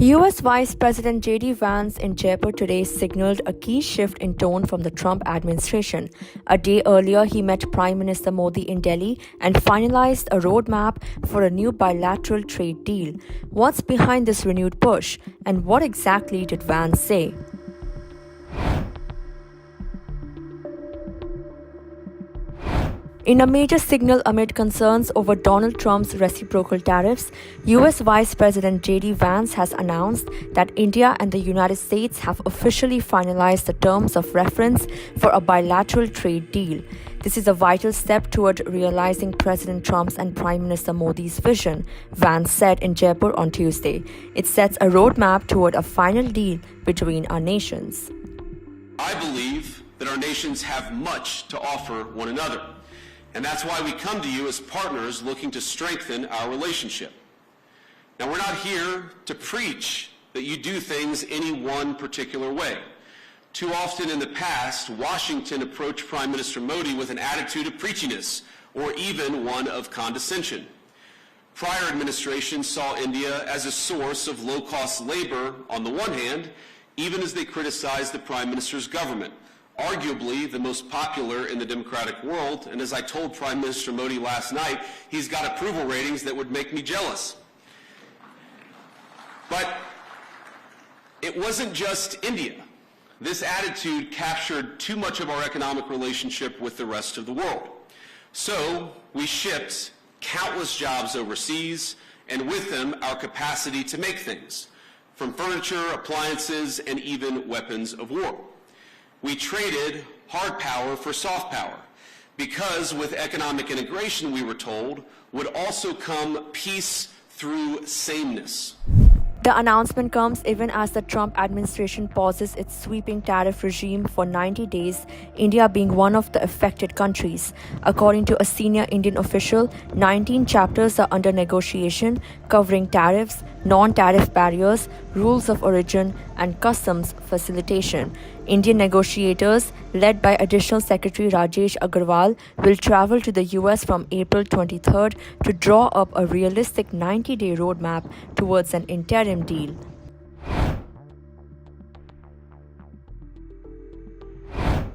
US Vice President JD Vance in Jaipur today signaled a key shift in tone from the Trump administration. A day earlier, he met Prime Minister Modi in Delhi and finalized a roadmap for a new bilateral trade deal. What's behind this renewed push, and what exactly did Vance say? In a major signal amid concerns over Donald Trump's reciprocal tariffs, US Vice President JD Vance has announced that India and the United States have officially finalized the terms of reference for a bilateral trade deal. This is a vital step toward realizing President Trump's and Prime Minister Modi's vision, Vance said in Jaipur on Tuesday. It sets a roadmap toward a final deal between our nations. I believe that our nations have much to offer one another. And that's why we come to you as partners looking to strengthen our relationship. Now, we're not here to preach that you do things any one particular way. Too often in the past, Washington approached Prime Minister Modi with an attitude of preachiness or even one of condescension. Prior administrations saw India as a source of low-cost labor on the one hand, even as they criticized the Prime Minister's government, arguably the most popular in the democratic world, and as I told Prime Minister Modi last night, he's got approval ratings that would make me jealous. But it wasn't just India. This attitude captured too much of our economic relationship with the rest of the world. So we shipped countless jobs overseas, and with them our capacity to make things, from furniture, appliances, and even weapons of war. We traded hard power for soft power because with economic integration, we were told, would also come peace through sameness. The announcement comes even as the Trump administration pauses its sweeping tariff regime for 90 days, India being one of the affected countries. According to a senior Indian official, 19 chapters are under negotiation covering tariffs, non-tariff barriers, rules of origin, and customs facilitation. Indian negotiators, led by Additional Secretary Rajesh Agarwal, will travel to the US from April 23rd to draw up a realistic 90-day roadmap towards an interim deal.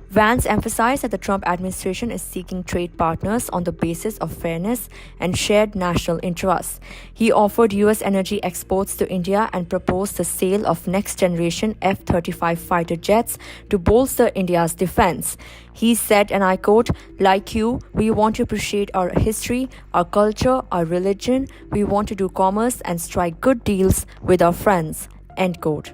Vance emphasized that the Trump administration is seeking trade partners on the basis of fairness and shared national interests. He offered U.S. energy exports to India and proposed the sale of next-generation F-35 fighter jets to bolster India's defense. He said, and I quote, "Like you, we want to appreciate our history, our culture, our religion. We want to do commerce and strike good deals with our friends." End quote.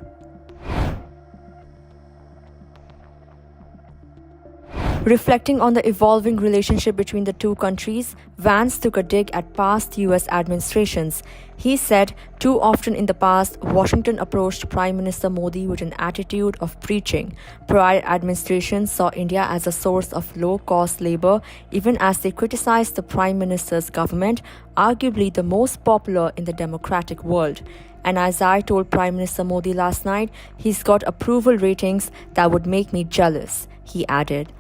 Reflecting on the evolving relationship between the two countries, Vance took a dig at past U.S. administrations. He said, too often in the past, Washington approached Prime Minister Modi with an attitude of preaching. Prior administrations saw India as a source of low-cost labor, even as they criticized the Prime Minister's government, arguably the most popular in the democratic world. And as I told Prime Minister Modi last night, he's got approval ratings that would make me jealous, he added.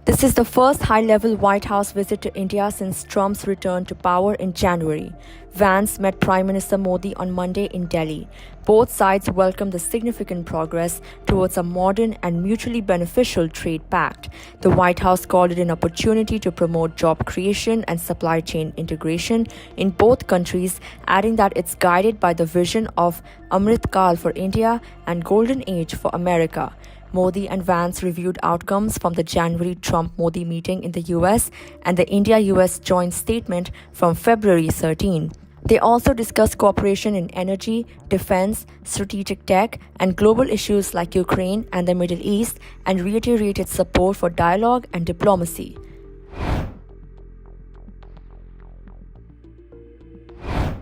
This is the first high-level White House visit to India since Trump's return to power in January. Vance met Prime Minister Modi on Monday in Delhi. Both sides welcomed the significant progress towards a modern and mutually beneficial trade pact. The White House called it an opportunity to promote job creation and supply chain integration in both countries, adding that it's guided by the vision of Amrit Kal for India and Golden Age for America. Modi and Vance reviewed outcomes from the January Trump-Modi meeting in the US and the India-US joint statement from February 13. They also discussed cooperation in energy, defense, strategic tech, and global issues like Ukraine and the Middle East, and reiterated support for dialogue and diplomacy.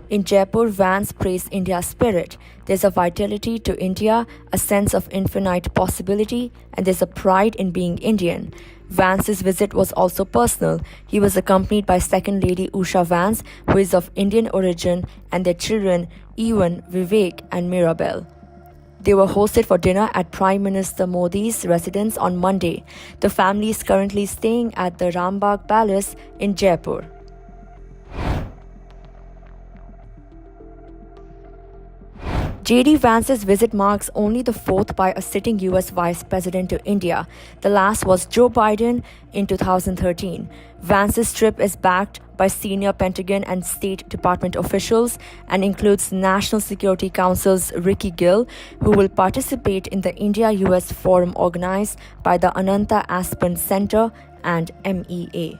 In Jaipur, Vance praised India's spirit. There's a vitality to India, a sense of infinite possibility, and there's a pride in being Indian. Vance's visit was also personal. He was accompanied by Second Lady Usha Vance, who is of Indian origin, and their children, Ewan, Vivek, and Mirabel. They were hosted for dinner at Prime Minister Modi's residence on Monday. The family is currently staying at the Rambagh Palace in Jaipur. JD Vance's visit marks only the fourth by a sitting US Vice President to India. The last was Joe Biden in 2013. Vance's trip is backed by senior Pentagon and State Department officials and includes National Security Council's Ricky Gill, who will participate in the India-US forum organized by the Ananta Aspen Center and MEA.